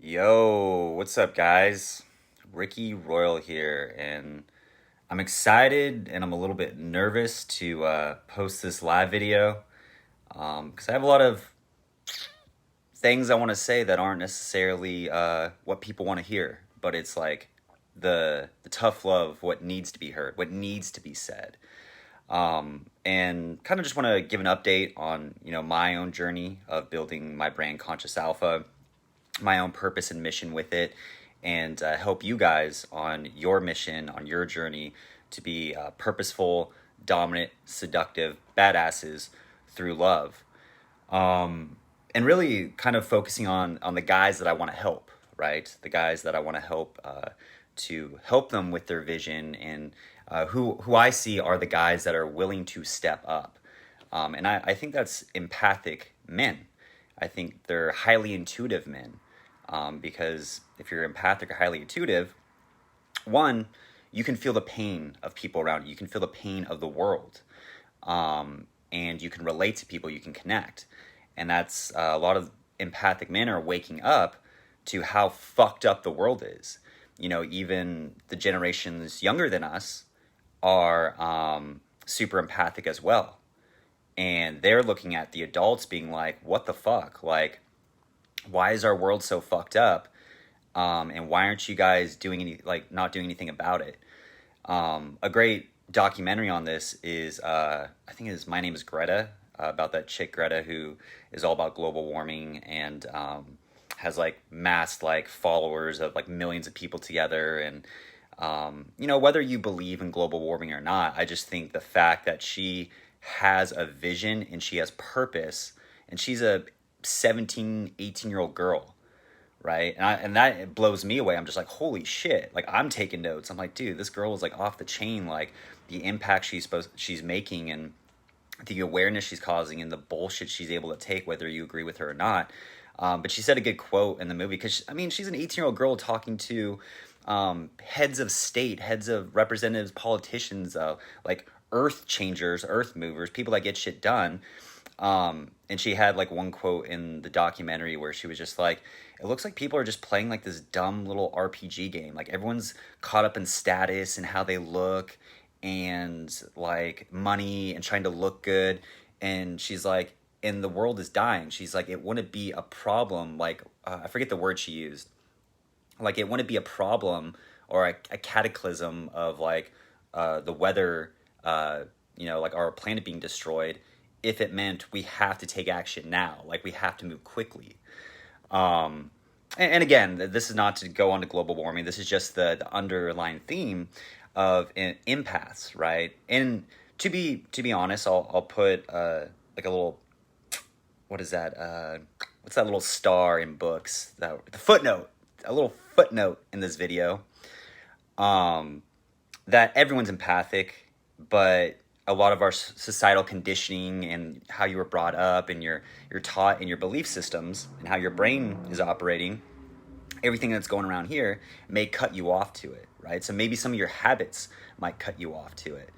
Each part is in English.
Yo, what's up, guys? Ricky Royal here, and I'm excited and I'm a little bit nervous to post this live video because I have a lot of things I want to say that aren't necessarily what people want to hear, but it's like the tough love, what needs to be heard, what needs to be said, and kind of just want to give an update on my own journey of building my brand Conscious Alpha, my own purpose and mission with it, and help you guys on your mission, on your journey to be purposeful, dominant, seductive badasses through love. And really kind of focusing on the guys that I want to help, right? The guys that I want to help them with their vision, and who I see are the guys that are willing to step up. And I think that's empathic men. I think they're highly intuitive men, because if you're empathic or highly intuitive, one, you can feel the pain of people around you. You can feel the pain of the world, and you can relate to people. You can connect, and that's a lot of empathic men are waking up to how fucked up the world is. Even the generations younger than us are super empathic as well, and they're looking at the adults being like, "What the fuck? Like, why is our world so fucked up? And why aren't you guys doing not doing anything about it?" A great documentary on this is, I think My Name is Greta, about that chick Greta who is all about global warming, and has like mass like followers of like millions of people together. And whether you believe in global warming or not, I just think the fact that she has a vision and she has purpose, and she's a 17, 18-year-old girl, right? And that it blows me away. I'm just like, holy shit. Like, I'm taking notes. I'm like, dude, this girl is like off the chain. Like, the impact she's making, and the awareness she's causing, and the bullshit she's able to take, whether you agree with her or not. But she said a good quote in the movie, because I mean, she's an 18-year-old girl talking to heads of state, heads of representatives, politicians, like earth changers, earth movers, people that get shit done. And she had like one quote in the documentary where she was just like, it looks like people are just playing like this dumb little RPG game. Like, everyone's caught up in status and how they look, and like money, and trying to look good. And she's like, and the world is dying. She's like, it wouldn't be a problem. Like, I forget the word she used. Like, it wouldn't be a problem or a cataclysm of like the weather, like our planet being destroyed, if it meant we have to take action now. Like, we have to move quickly. And again, this is not to go on to global warming. This is just the underlying theme of empaths, right? And to be honest, I'll put like a little, what is that? What's that little star in books? The footnote, a little footnote in this video. That everyone's empathic, but a lot of our societal conditioning and how you were brought up, and you're taught in your belief systems, and how your brain is operating, everything that's going around here may cut you off to it, right? So maybe some of your habits might cut you off to it.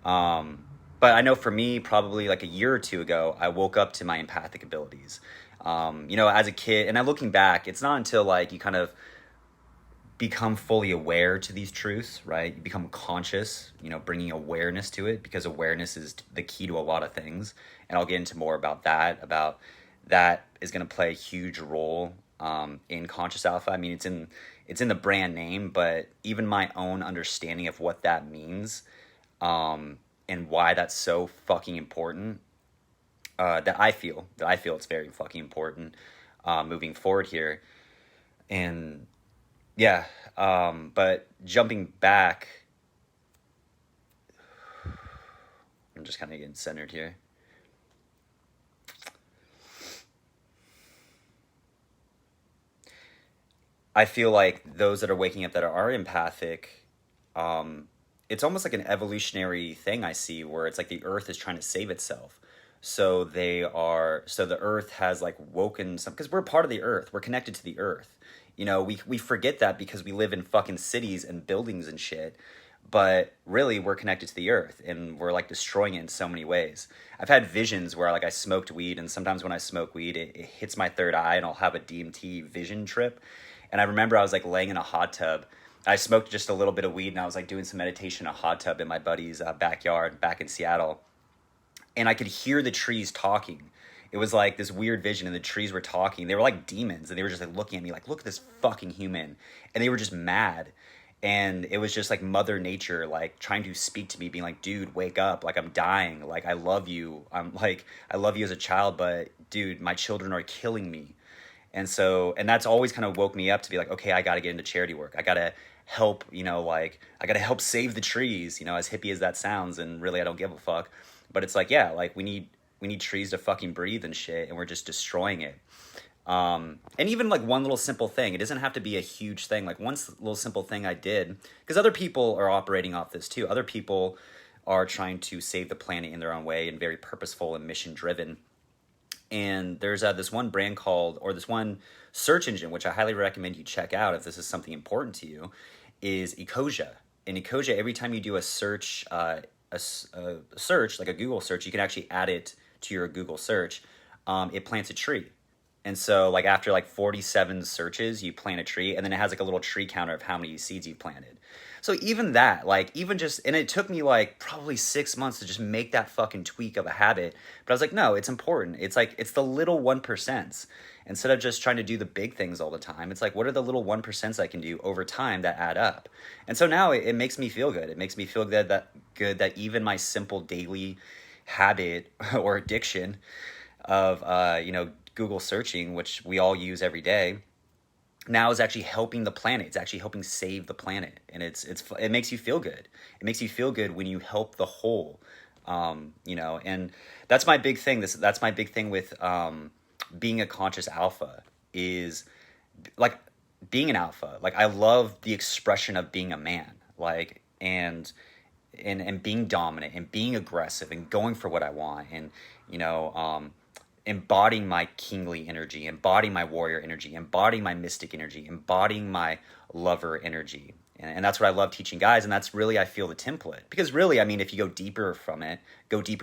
But I know for me, probably like a year or two ago, I woke up to my empathic abilities. As a kid, and I'm looking back, it's not until like you kind of become fully aware to these truths, right? You become conscious, bringing awareness to it, because awareness is the key to a lot of things. And I'll get into more about that is going to play a huge role in Conscious Alpha. I mean, it's in the brand name, but even my own understanding of what that means, and why that's so fucking important, that I feel it's very fucking important moving forward here. And yeah, but jumping back, I'm just kind of getting centered here. I feel like those that are waking up that are empathic, it's almost like an evolutionary thing I see, where it's like the earth is trying to save itself. So the earth has like woken some, because we're part of the earth. We're connected to the earth. We forget that because we live in fucking cities and buildings and shit. but really we're connected to the earth and we're like destroying it in so many ways. I've had visions where like I smoked weed, and sometimes when I smoke weed, it hits my third eye and I'll have a DMT vision trip. And I remember I was like laying in a hot tub. I smoked just a little bit of weed and I was like doing some meditation in a hot tub in my buddy's backyard back in Seattle. And I could hear the trees talking. It was like this weird vision, and the trees were talking. They were like demons, and they were just like looking at me like, look at this fucking human. And they were just mad. And it was just like Mother Nature, like trying to speak to me, being like, dude, wake up. Like, I'm dying. Like, I love you. I'm like, I love you as a child, but dude, my children are killing me. And so, and that's always kind of woke me up to be like, okay, I got to get into charity work. I got to help, like, I got to help save the trees, as hippie as that sounds. And really, I don't give a fuck. But it's like, yeah, like we need trees to fucking breathe and shit, and we're just destroying it. And even like one little simple thing, it doesn't have to be a huge thing. Like one little simple thing I did, because other people are operating off this too. Other people are trying to save the planet in their own way and very purposeful and mission driven. And there's this one brand called, or this one search engine, which I highly recommend you check out if this is something important to you, is Ecosia. In Ecosia, every time you do a search, a search, like a Google search, you can actually add it to your Google search. It plants a tree. And so like after like 47 searches, you plant a tree, and then it has like a little tree counter of how many seeds you've planted. So even that, like even just, and it took me like probably 6 months to just make that fucking tweak of a habit. But I was like, no, it's important. It's like, it's the little 1%. Instead of just trying to do the big things all the time, it's like, what are the little 1% I can do over time that add up? And so now it makes me feel good. It makes me feel good that even my simple daily habit or addiction of, Google searching, which we all use every day, now is actually helping the planet. It's actually helping save the planet, and it makes you feel good. It makes you feel good when you help the whole, and that's my big thing. That's my big thing with being a conscious alpha, is like being an alpha. Like I love the expression of being a man, like and being dominant and being aggressive and going for what I want, and embodying my kingly energy, embodying my warrior energy, embodying my mystic energy, embodying my lover energy. And that's what I love teaching guys. And that's really, I feel, the template. Because really, I mean, if you go deeper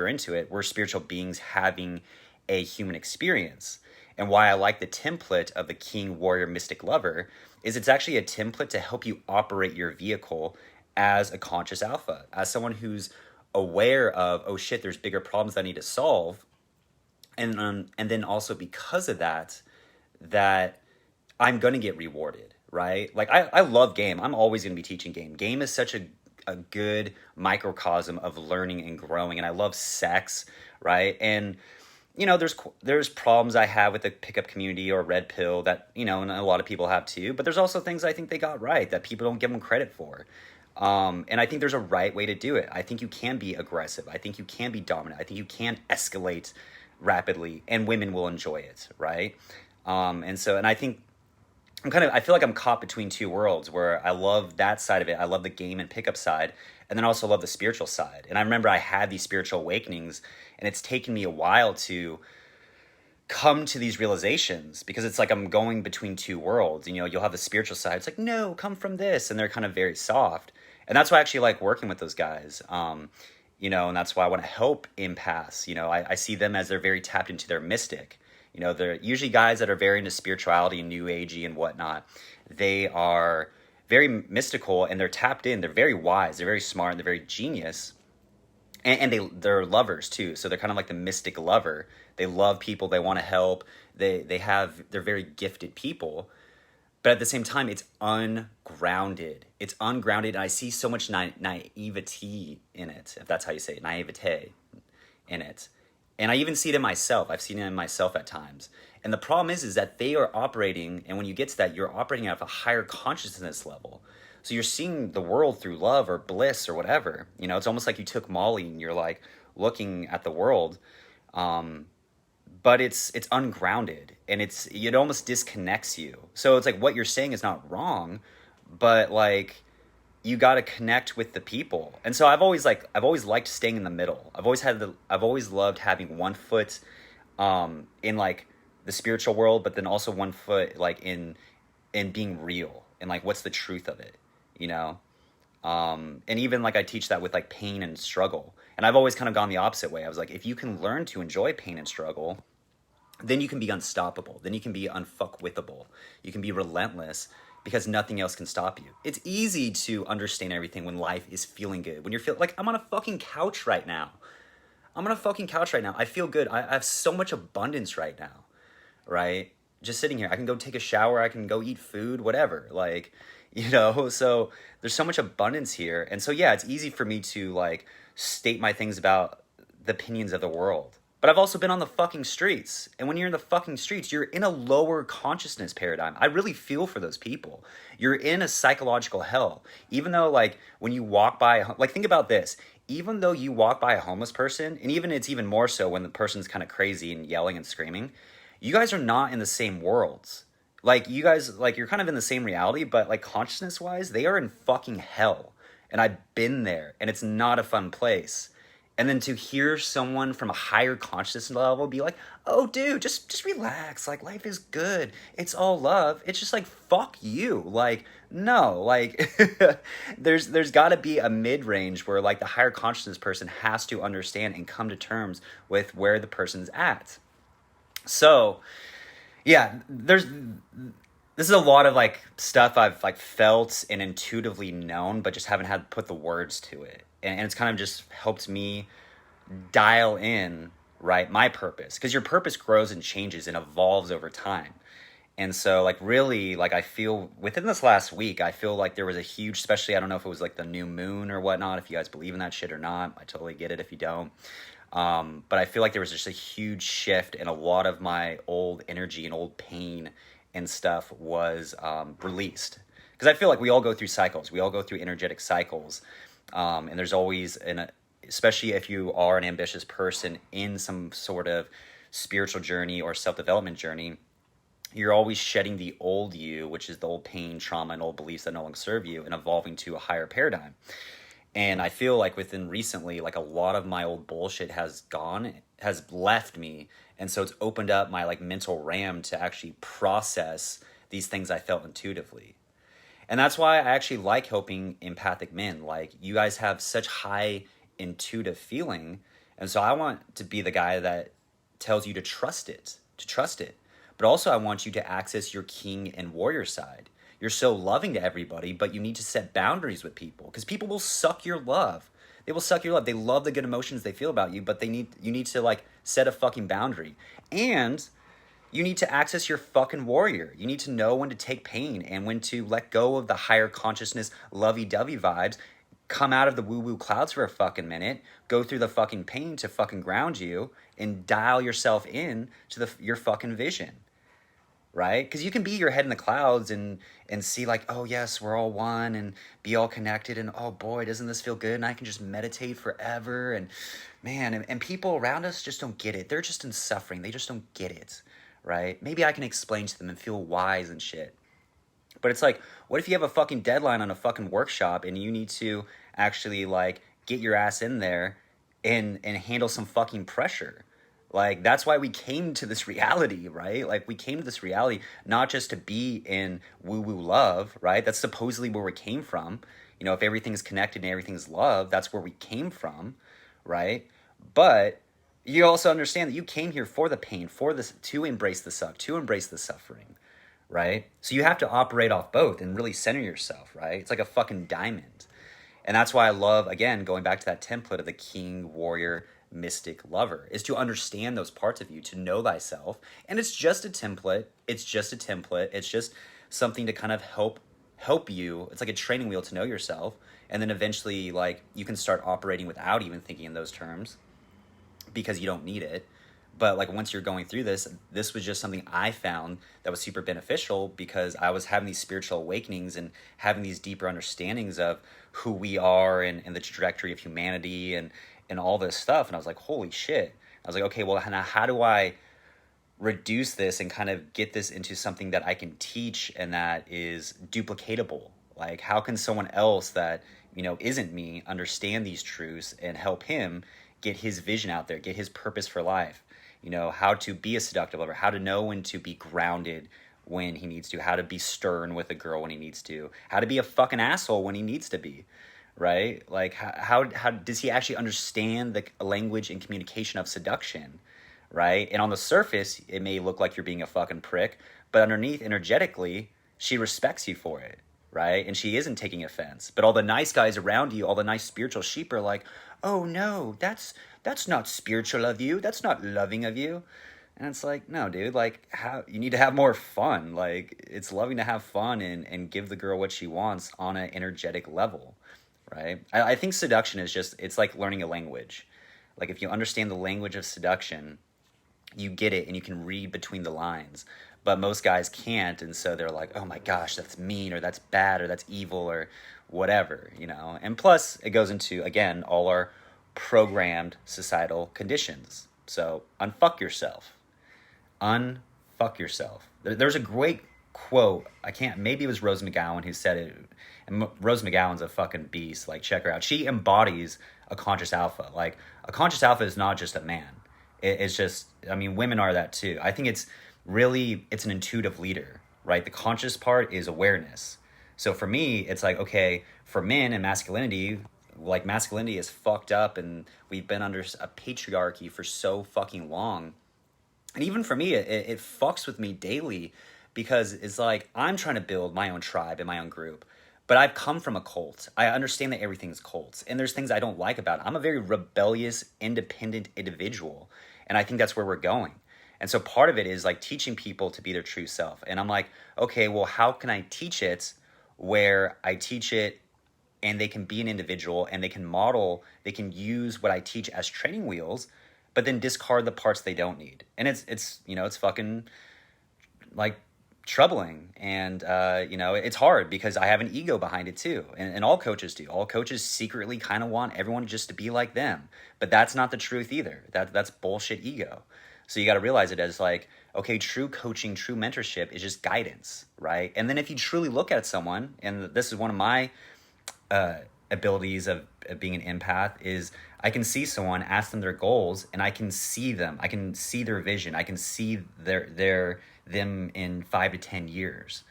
into it, we're spiritual beings having a human experience. And why I like the template of the king, warrior, mystic, lover is it's actually a template to help you operate your vehicle as a conscious alpha, as someone who's aware of, oh shit, there's bigger problems that I need to solve. And then also because of that I'm going to get rewarded, right? Like I love game. I'm always going to be teaching game. Game is such a good microcosm of learning and growing. And I love sex, right? And, there's problems I have with the pickup community or red pill that, and a lot of people have too. But there's also things I think they got right that people don't give them credit for. And I think there's a right way to do it. I think you can be aggressive. I think you can be dominant. I think you can escalate rapidly, and women will enjoy it, right? And I think I feel like I'm caught between two worlds where I love that side of it. I love the game and pickup side, and then also love the spiritual side. And I remember I had these spiritual awakenings, and it's taken me a while to come to these realizations, because it's like I'm going between two worlds. You'll have the spiritual side. It's like, no, come from this. And they're kind of very soft. And that's why I actually like working with those guys. And that's why I want to help empaths. I see them as they're very tapped into their mystic. They're usually guys that are very into spirituality and new agey and whatnot. They are very mystical and they're tapped in. They're very wise. They're very smart and they're very genius. And they're lovers too. So they're kind of like the mystic lover. They love people. They want to help. They're very gifted people. But at the same time, it's ungrounded. It's ungrounded, and I see so much naivety in it, if that's how you say it, naivete in it. And I even see it in myself. I've seen it in myself at times. And the problem is that they are operating, and when you get to that, you're operating at a higher consciousness level. So you're seeing the world through love or bliss or whatever. It's almost like you took Molly and you're like looking at the world. But it's ungrounded, and it almost disconnects you. So it's like what you're saying is not wrong, but like you got to connect with the people. And so I've always liked staying in the middle. I've always loved having one foot in like the spiritual world, but then also one foot like in being real and like what's the truth of it, And even like I teach that with like pain and struggle. And I've always kind of gone the opposite way. I was like, if you can learn to enjoy pain and struggle, then you can be unstoppable. Then you can be unfuckwithable. You can be relentless because nothing else can stop you. It's easy to understand everything when life is feeling good. When you're feeling like I'm on a fucking couch right now. I'm on a fucking couch right now. I feel good. I have so much abundance right now, right? Just sitting here. I can go take a shower. I can go eat food, whatever. Like, so there's so much abundance here. And so, yeah, it's easy for me to like state my things about the opinions of the world. But I've also been on the fucking streets. And when you're in the fucking streets, you're in a lower consciousness paradigm. I really feel for those people. You're in a psychological hell. Even though, like, when you walk by, like, think about this. Even though you walk by a homeless person, and even it's even more so when the person's kind of crazy and yelling and screaming, you guys are not in the same worlds. Like, you guys, like, you're kind of in the same reality, but, like, consciousness-wise, they are in fucking hell. And I've been there, and it's not a fun place. And then to hear someone from a higher consciousness level be like, oh, dude, just relax. Like, life is good. It's all love. It's just like, fuck you. Like, no, like, there's got to be a mid-range where, like, the higher consciousness person has to understand and come to terms with where the person's at. So, yeah, this is a lot of, like, stuff I've, like, felt and intuitively known, but just haven't had put the words to it. And it's kind of just helped me dial in, right, my purpose. Because your purpose grows and changes and evolves over time. And so, like, really, like, I feel within this last week, I feel like there was a huge, especially, I don't know if it was, like, the new moon or whatnot, if you guys believe in that shit or not. I totally get it if you don't. But I feel like there was just a huge shift, and a lot of my old energy and old pain and stuff was released. Because I feel like we all go through cycles. We all go through energetic cycles. And there's always, especially if you are an ambitious person in some sort of spiritual journey or self-development journey, you're always shedding the old you, which is the old pain, trauma, and old beliefs that no longer serve you, and evolving to a higher paradigm. And I feel like within recently, like, a lot of my old bullshit has left me. And so it's opened up my, like, mental RAM to actually process these things I felt intuitively. And that's why I actually like helping empathic men. Like, you guys have such high intuitive feeling. And so I want to be the guy that tells you to trust it. But also I want you to access your king and warrior side. You're so loving to everybody, but you need to set boundaries with people. Because people will suck your love. They will suck your love. They love the good emotions they feel about you, but you need to, like, set a fucking boundary. And you need to access your fucking warrior. You need to know when to take pain and when to let go of the higher consciousness, lovey-dovey vibes, come out of the woo-woo clouds for a fucking minute, go through the fucking pain to fucking ground you, and dial yourself in to your fucking vision, right? Because you can be your head in the clouds and see, like, oh, yes, we're all one, and be all connected, and oh, boy, doesn't this feel good, and I can just meditate forever, and man, and people around us just don't get it. They're just in suffering. They just don't get it. Right? Maybe I can explain to them and feel wise and shit. But it's like, what if you have a fucking deadline on a fucking workshop and you need to actually, like, get your ass in there and handle some fucking pressure? Like, that's why we came to this reality, right? Like, we came to this reality not just to be in woo-woo love, right? That's supposedly where we came from. You know, if everything's connected and everything's love, that's where we came from, right? But you also understand that you came here for the pain, for this, to embrace the suck, to embrace the suffering, right? So you have to operate off both and really center yourself, right? It's like a fucking diamond. And that's why I love, again, going back to that template of the king, warrior, mystic, lover, is to understand those parts of you, to know thyself. And it's just a template. It's just something to kind of help you. It's like a training wheel to know yourself. And then eventually, like, you can start operating without even thinking in those terms, because you don't need it. But, like, once you're going through this was just something I found that was super beneficial, because I was having these spiritual awakenings and having these deeper understandings of who we are and the trajectory of humanity and all this stuff. And I was like, holy shit. I was like, okay, well, now how do I reduce this and kind of get this into something that I can teach and that is duplicatable? Like, how can someone else that, you know, isn't me understand these truths and help him get his vision out there, get his purpose for life, you know, how to be a seductive lover, how to know when to be grounded when he needs to, how to be stern with a girl when he needs to, how to be a fucking asshole when he needs to be, right? Like, how does he actually understand the language and communication of seduction, right? And on the surface, it may look like you're being a fucking prick, but underneath, energetically, she respects you for it, right? And she isn't taking offense. But all the nice guys around you, all the nice spiritual sheep are like, oh no, that's not spiritual of you. That's not loving of you. And it's like, no, dude, like, how you need to have more fun. Like, it's loving to have fun and give the girl what she wants on an energetic level, right? I think seduction is just, it's like learning a language. Like, if you understand the language of seduction, you get it and you can read between the lines. But most guys can't, and so they're like, oh my gosh, that's mean, or that's bad, or that's evil, or whatever, you know? And plus, it goes into, again, all our programmed societal conditions. So, unfuck yourself. Unfuck yourself. There's a great quote, maybe it was Rose McGowan who said it, and Rose McGowan's a fucking beast, like, check her out. She embodies a conscious alpha. Like, a conscious alpha is not just a man. It's just, I mean, women are that too. I think it's an intuitive leader, right? The conscious part is awareness. So for me, it's like, okay, for men and masculinity, like, masculinity is fucked up and we've been under a patriarchy for so fucking long. And even for me, it fucks with me daily, because it's like, I'm trying to build my own tribe and my own group. But I've come from a cult. I understand that everything's cults. And there's things I don't like about it. I'm a very rebellious, independent individual. And I think that's where we're going. And so part of it is like teaching people to be their true self. And I'm like, okay, well, how can I teach it where I teach it and they can be an individual and they can model, they can use what I teach as training wheels, but then discard the parts they don't need. And it's you know, it's fucking like troubling. And, you know, it's hard because I have an ego behind it too. And all coaches do. All coaches secretly kind of want everyone just to be like them. But that's not the truth either. That's bullshit ego. So you got to realize it as like, okay, true coaching, true mentorship is just guidance, right? And then if you truly look at someone, and this is one of my abilities of being an empath, is I can see someone, ask them their goals, and I can see them. I can see their vision. I can see them in 5 to 10 years.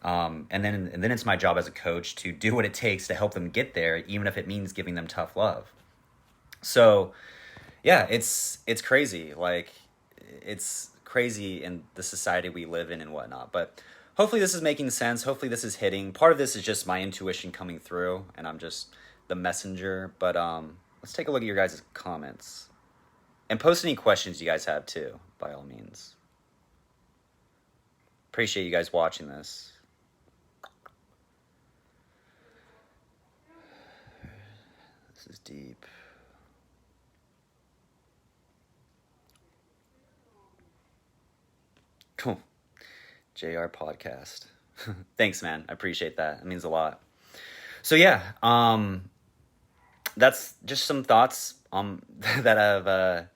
And then it's my job as a coach to do what it takes to help them get there, even if it means giving them tough love. So yeah, it's crazy. Like, it's crazy in the society we live in and whatnot. But hopefully this is making sense. Hopefully this is hitting. Part of this is just my intuition coming through, and I'm just the messenger. But let's take a look at your guys' comments. And post any questions you guys have too, by all means. Appreciate you guys watching this. This is deep. Cool. JR podcast. Thanks, man. I appreciate that. It means a lot. So yeah, that's just some thoughts that have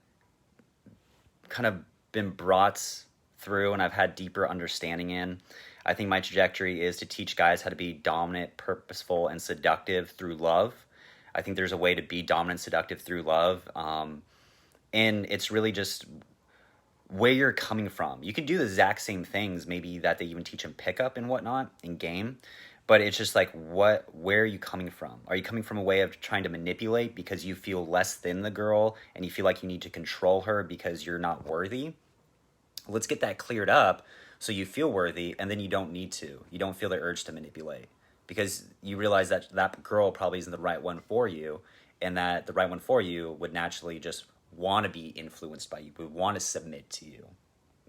kind of been brought through and I've had deeper understanding in. I think my trajectory is to teach guys how to be dominant, purposeful, and seductive through love. I think there's a way to be dominant, seductive through love. And it's really just where you're coming from. You can do the exact same things, maybe that they even teach in pickup and whatnot in game, but it's just like, where are you coming from? Are you coming from a way of trying to manipulate because you feel less than the girl and you feel like you need to control her because you're not worthy? Let's get that cleared up so you feel worthy, and then you don't need to. You don't feel the urge to manipulate because you realize that that girl probably isn't the right one for you, and that the right one for you would naturally just want to be influenced by you, would want to submit to you.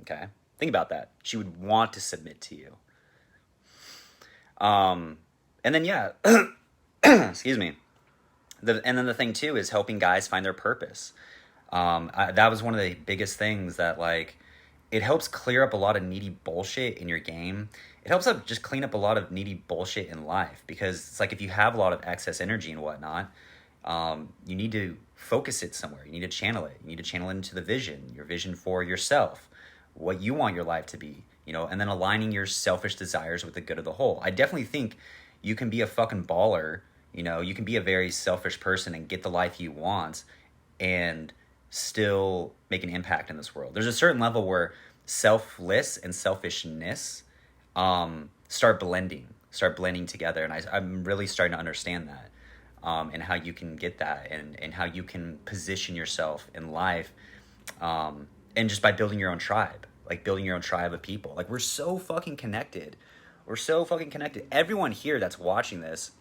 Okay? Think about that. She would want to submit to you. And then, yeah, excuse me. And then the thing too is helping guys find their purpose. That was one of the biggest things that, like, it helps clear up a lot of needy bullshit in your game. It helps up just clean up a lot of needy bullshit in life, because it's like if you have a lot of excess energy and whatnot, you need to focus it somewhere. You need to channel it. You need to channel it into the vision, your vision for yourself, what you want your life to be, you know, and then aligning your selfish desires with the good of the whole. I definitely think you can be a fucking baller, you know, you can be a very selfish person and get the life you want and still make an impact in this world. There's a certain level where selfless and selfishness start blending together. And I'm really starting to understand that, and how you can get that, and how you can position yourself in life, and just by building your own tribe, like building your own tribe of people. Like, we're so fucking connected. We're so fucking connected. Everyone here that's watching this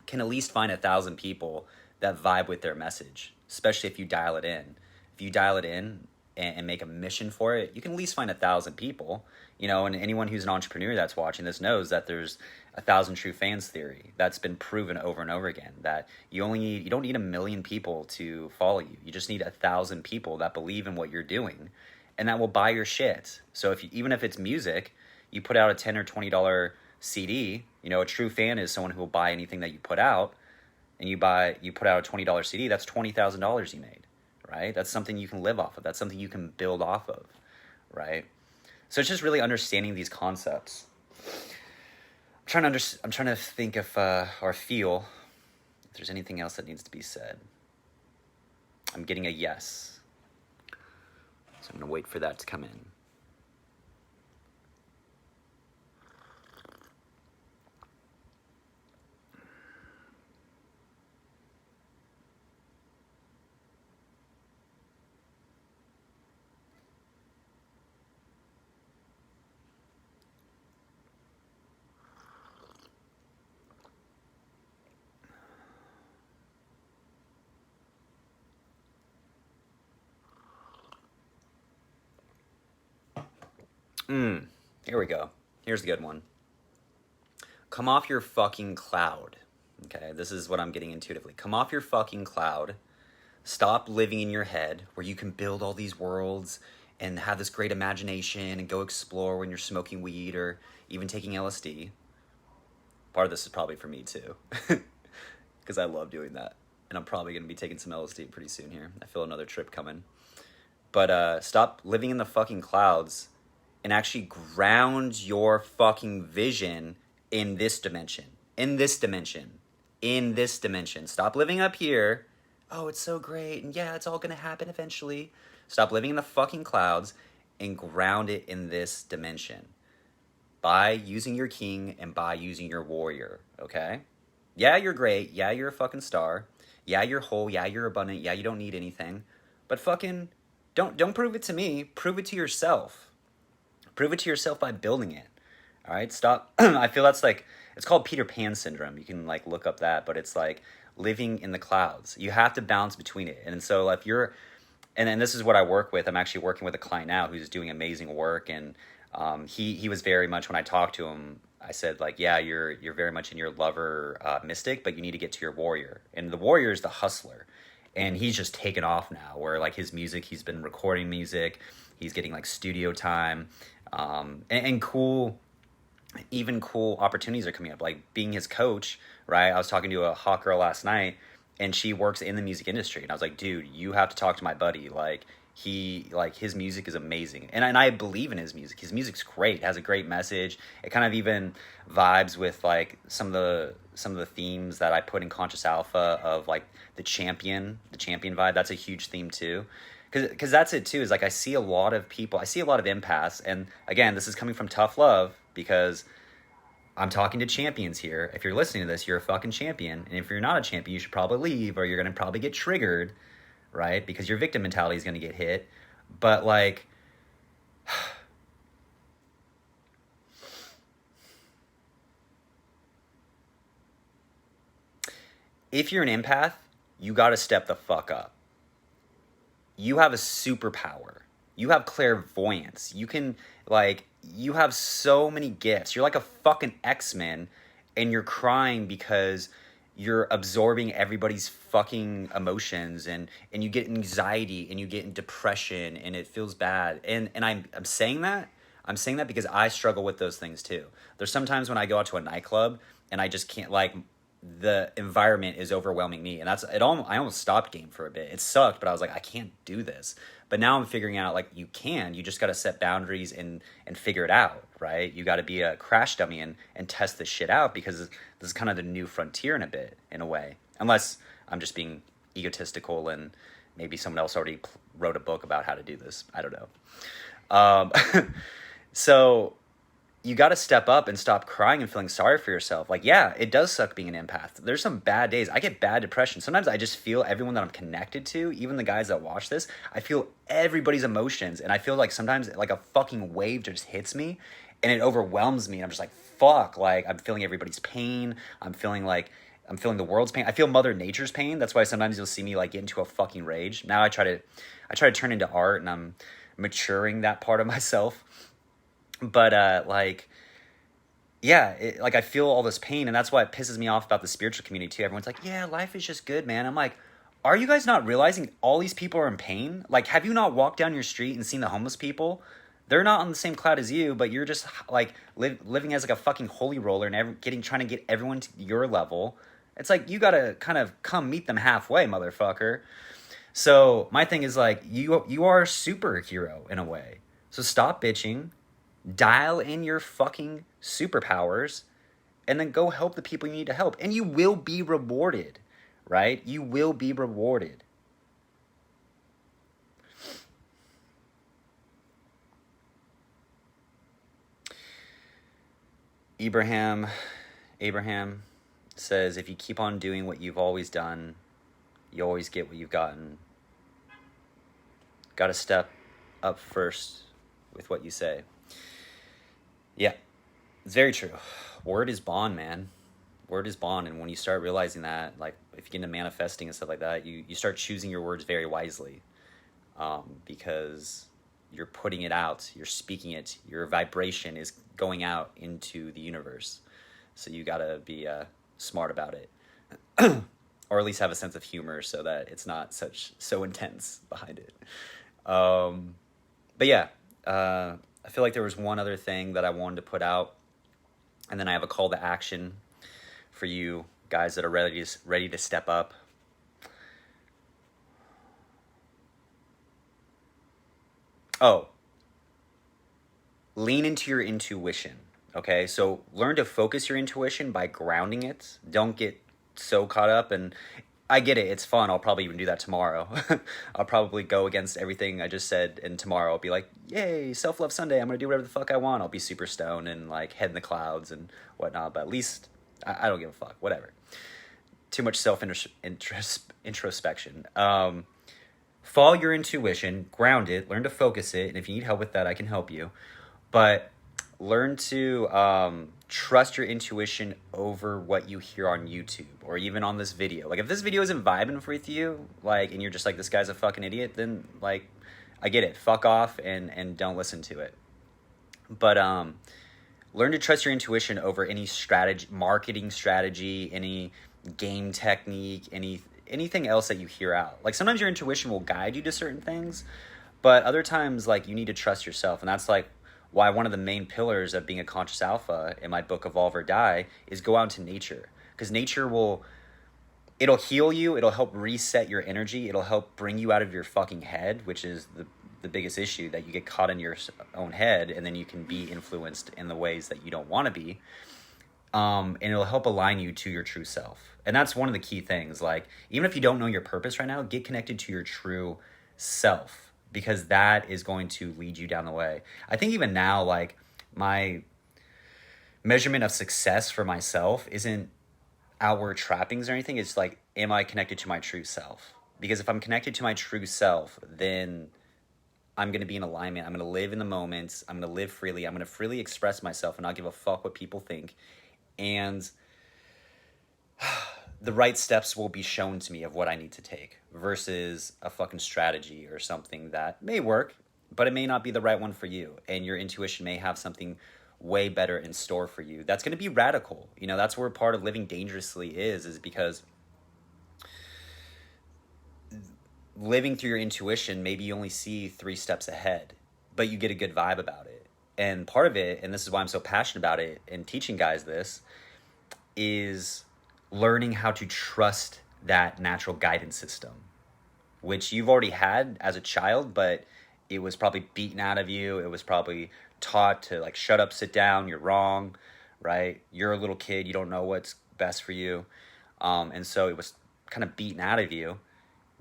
can at least find 1,000 people that vibe with their message, especially if you dial it in. If you dial it in and make a mission for it, you can at least find 1,000 people. And anyone who's an entrepreneur that's watching this knows that there's 1,000 true fans theory that's been proven over and over again, that you don't need 1,000,000 people to follow you. You just need 1,000 people that believe in what you're doing and that will buy your shit. So even if it's music, you put out a $10 or $20 CD, a true fan is someone who will buy anything that you put out, and you put out a $20 CD, that's $20,000 you made, right? That's something you can live off of. That's something you can build off of, right? So it's just really understanding these concepts. I'm trying to think if or feel if there's anything else that needs to be said. I'm getting a yes, so I'm gonna wait for that to come in. Here we go. Here's the good one. Come off your fucking cloud. Okay, this is what I'm getting intuitively. Come off your fucking cloud. Stop living in your head where you can build all these worlds and have this great imagination and go explore when you're smoking weed or even taking LSD. Part of this is probably for me too, because I love doing that. And I'm probably going to be taking some LSD pretty soon here. I feel another trip coming. But stop living in the fucking clouds and actually ground your fucking vision in this dimension. In this dimension. In this dimension. Stop living up here. Oh, it's so great. And yeah, it's all going to happen eventually. Stop living in the fucking clouds and ground it in this dimension. By using your king and by using your warrior. Okay? Yeah, you're great. Yeah, you're a fucking star. Yeah, you're whole. Yeah, you're abundant. Yeah, you don't need anything. But fucking don't prove it to me. Prove it to yourself. Prove it to yourself by building it. All right, stop. I feel that's like, it's called Peter Pan syndrome. You can like look up that, but it's like living in the clouds. You have to bounce between it. And so if you're, and then this is what I work with. I'm actually working with a client now who's doing amazing work. And he was very much, when I talked to him, I said like, yeah, you're very much in your lover mystic, but you need to get to your warrior. And the warrior is the hustler. And he's just taken off now, where like his music, he's been recording music. He's getting like studio time. And cool opportunities are coming up, like being his coach, right? I was talking to a hot girl last night, and she works in the music industry, and I was like, dude, you have to talk to my buddy. Like his music is amazing, and I believe in his music. His music's great, it has a great message. It kind of even vibes with like some of the themes that I put in Conscious Alpha of like the champion vibe. That's a huge theme too. Because that's it too, is like I see a lot of empaths, and again, this is coming from tough love, because I'm talking to champions here. If you're listening to this, you're a fucking champion, and if you're not a champion, you should probably leave, or you're going to probably get triggered, right? Because your victim mentality is going to get hit. But like, if you're an empath, you got to step the fuck up. You have a superpower. You have clairvoyance. You have so many gifts. You're like a fucking X-Men, and you're crying because you're absorbing everybody's fucking emotions, and you get anxiety, and you get depression, and it feels bad. And I'm saying that. I'm saying that because I struggle with those things too. There's sometimes when I go out to a nightclub and I just can't, like, the environment is overwhelming me, and I almost stopped game for a bit. It sucked, but I was like, I can't do this. But now I'm figuring out, like, you just got to set boundaries and figure it out, right? You got to be a crash dummy and test this shit out, because this is kind of the new frontier in a way, unless I'm just being egotistical and maybe someone else already wrote a book about how to do this. I don't know. So you got to step up and stop crying and feeling sorry for yourself. Like, yeah, it does suck being an empath. There's some bad days. I get bad depression. Sometimes I just feel everyone that I'm connected to, even the guys that watch this, I feel everybody's emotions. And I feel like sometimes like a fucking wave just hits me and it overwhelms me. And I'm just like, fuck, like I'm feeling everybody's pain. I'm feeling the world's pain. I feel Mother Nature's pain. That's why sometimes you'll see me like get into a fucking rage. Now I try to turn into art, and I'm maturing that part of myself. But like, yeah, like I feel all this pain, and that's why it pisses me off about the spiritual community too. Everyone's like, yeah, life is just good, man. I'm like, are you guys not realizing all these people are in pain? Like, have you not walked down your street and seen the homeless people? They're not on the same cloud as you, but you're just like living as like a fucking holy roller and trying to get everyone to your level. It's like, you gotta kind of come meet them halfway, motherfucker. So my thing is like, you are a superhero in a way. So stop bitching, dial in your fucking superpowers, and then go help the people you need to help. And you will be rewarded, right? You will be rewarded. Abraham says, if you keep on doing what you've always done, you always get what you've gotten. Got to step up first with what you say. Yeah, it's very true. Word is bond, man. Word is bond. And when you start realizing that, like if you get into manifesting and stuff like that, you start choosing your words very wisely, because you're putting it out, you're speaking it, your vibration is going out into the universe. So you got to be smart about it. Or at least have a sense of humor so that it's not so intense behind it. But yeah, I feel like there was one other thing that I wanted to put out, and then I have a call to action for you guys that are ready to step up. Oh, lean into your intuition. Okay, so learn to focus your intuition by grounding it. Don't get so caught up, and I get it, it's fun. I'll probably even do that tomorrow. I'll probably go against everything I just said, and tomorrow I'll be like, yay, self-love Sunday, I'm gonna do whatever the fuck I want. I'll be super stoned and like head in the clouds and whatnot, but at least I don't give a fuck, whatever. Too much introspection. Follow your intuition, ground it, learn to focus it, and if you need help with that, I can help you. But learn to trust your intuition over what you hear on YouTube or even on this video. Like if this video isn't vibing with you, like, and you're just like, this guy's a fucking idiot, then like, I get it. Fuck off and don't listen to it. But learn to trust your intuition over any strategy, marketing strategy, any game technique, anything else that you hear out. Like sometimes your intuition will guide you to certain things, but other times like you need to trust yourself. And that's like why one of the main pillars of being a conscious alpha in my book Evolve or Die is go out into nature, because nature it'll heal you, it'll help reset your energy, it'll help bring you out of your fucking head, which is the biggest issue, that you get caught in your own head and then you can be influenced in the ways that you don't want to be. And it'll help align you to your true self. And that's one of the key things. Like, even if you don't know your purpose right now, get connected to your true self, because that is going to lead you down the way. I think even now, like, my measurement of success for myself isn't outward trappings or anything. It's like, am I connected to my true self? Because if I'm connected to my true self, then I'm going to be in alignment. I'm going to live in the moments. I'm going to live freely. I'm going to freely express myself and not give a fuck what people think. And the right steps will be shown to me of what I need to take versus a fucking strategy or something that may work, but it may not be the right one for you. And your intuition may have something way better in store for you. That's going to be radical. You know, that's where part of living dangerously is because living through your intuition, maybe you only see 3 steps ahead, but you get a good vibe about it. And part of it, and this is why I'm so passionate about it and teaching guys this, is learning how to trust that natural guidance system, which you've already had as a child, but it was probably beaten out of you. It was probably taught to like, shut up, sit down, you're wrong, right? You're a little kid, you don't know what's best for you. And so it was kind of beaten out of you,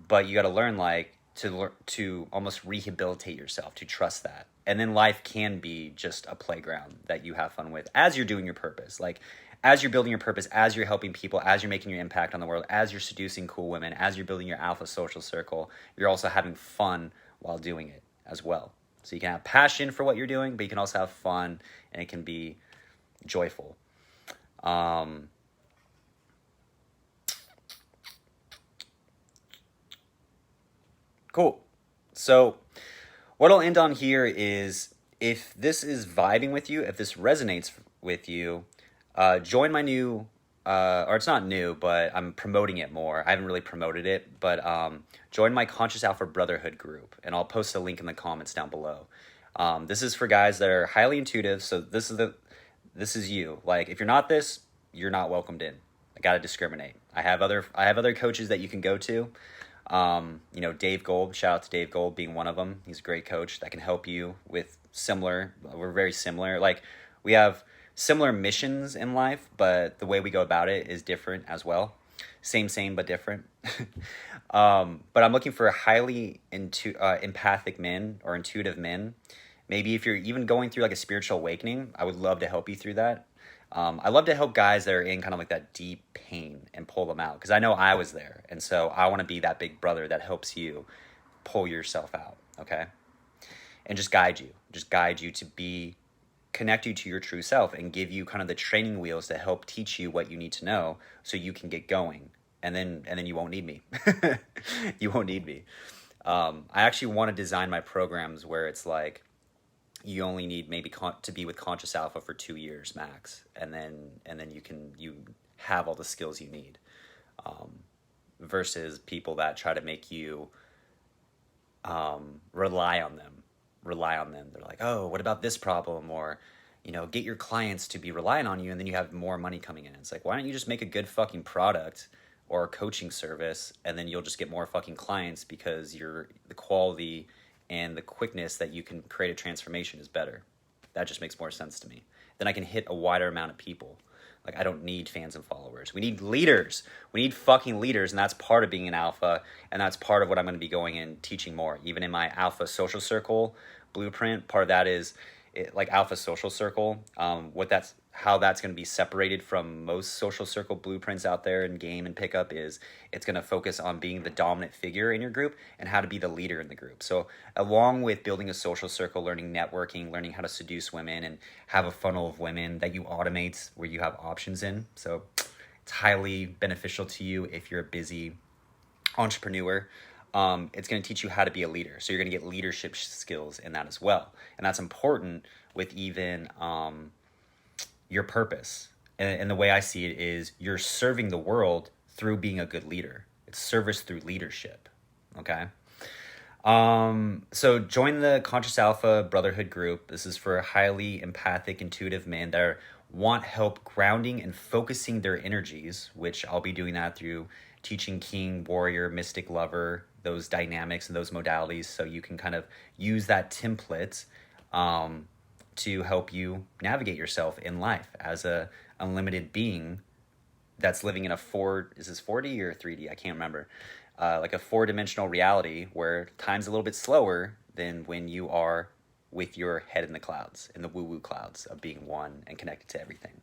but you got to learn like to almost rehabilitate yourself, to trust that. And then life can be just a playground that you have fun with as you're doing your purpose. Like, as you're building your purpose, as you're helping people, as you're making your impact on the world, as you're seducing cool women, as you're building your alpha social circle, you're also having fun while doing it as well. So you can have passion for what you're doing, but you can also have fun, and it can be joyful. Cool. So what I'll end on here is, if this is vibing with you, if this resonates with you, join my new, or it's not new, but I'm promoting it more. I haven't really promoted it, but join my Conscious Alpha Brotherhood group, and I'll post a link in the comments down below. This is for guys that are highly intuitive, so this is you. Like, if you're not this, you're not welcomed in. I gotta discriminate. I have other coaches that you can go to. Dave Gold, shout out to Dave Gold being one of them. He's a great coach that can help you with we're very similar. Like, we have similar missions in life, but the way we go about it is different as well. Same, but different. But I'm looking for highly empathic men or intuitive men. Maybe if you're even going through like a spiritual awakening, I would love to help you through that. I love to help guys that are in kind of like that deep pain and pull them out, because I know I was there. And so I want to be that big brother that helps you pull yourself out, okay? And just guide you to connect you to your true self, and give you kind of the training wheels to help teach you what you need to know so you can get going. And then you won't need me. You won't need me. I actually want to design my programs where it's like, you only need maybe to be with Conscious Alpha for 2 years max, and then you have all the skills you need, versus people that try to make you rely on them. They're like, oh, what about this problem? Or, get your clients to be relying on you, and then you have more money coming in. It's like, why don't you just make a good fucking product or a coaching service, and then you'll just get more fucking clients, because the quality and the quickness that you can create a transformation is better. That just makes more sense to me. Then I can hit a wider amount of people. Like, I don't need fans and followers. We need leaders. We need fucking leaders, and that's part of being an alpha, and that's part of what I'm going to be going and teaching more. Even in my alpha social circle blueprint, part of that is like alpha social circle, how that's going to be separated from most social circle blueprints out there in game and pickup is it's going to focus on being the dominant figure in your group and how to be the leader in the group. So along with building a social circle, learning networking, learning how to seduce women and have a funnel of women that you automate where you have options in. So it's highly beneficial to you if you're a busy entrepreneur. It's going to teach you how to be a leader. So you're going to get leadership skills in that as well. And that's important with even your purpose. And the way I see it is you're serving the world through being a good leader. It's service through leadership. Okay. So join the Conscious Alpha Brotherhood group. This is for highly empathic, intuitive men that want help grounding and focusing their energies, which I'll be doing that through teaching king, warrior, mystic, lover, those dynamics and those modalities, so you can kind of use that template to help you navigate yourself in life as a unlimited being that's living in is this 4D or 3D? I can't remember. Like a 4-dimensional reality where time's a little bit slower than when you are with your head in the clouds, in the woo-woo clouds of being one and connected to everything.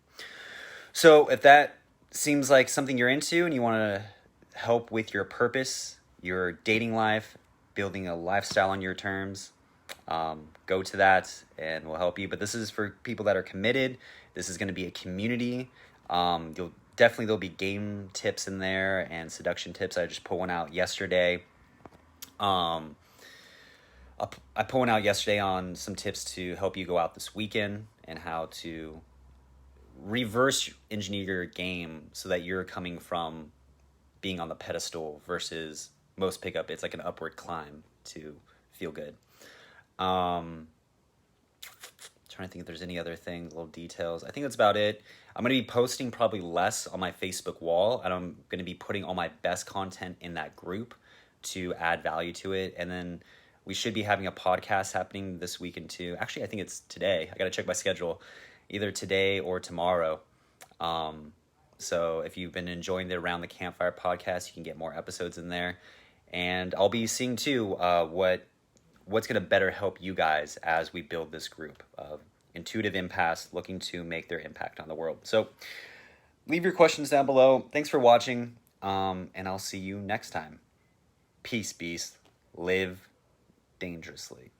So if that seems like something you're into and you want to help with your purpose, your dating life, building a lifestyle on your terms, go to that and we'll help you. But this is for people that are committed. This is going to be a community. There'll be game tips in there and seduction tips. I just put one out yesterday. I put one out yesterday on some tips to help you go out this weekend and how to reverse engineer your game so that you're coming from being on the pedestal versus most pickup. It's like an upward climb to feel good. Trying to think if there's any other things, little details. I think that's about it. I'm going to be posting probably less on my Facebook wall, and I'm going to be putting all my best content in that group to add value to it. And then we should be having a podcast happening this weekend too. Actually, I think it's today. I got to check my schedule, either today or tomorrow. So if you've been enjoying the Around the Campfire podcast, you can get more episodes in there. And I'll be seeing too what what's going to better help you guys as we build this group of intuitive empaths looking to make their impact on the world. So leave your questions down below. Thanks for watching, and I'll see you next time. Peace, beast. Live dangerously.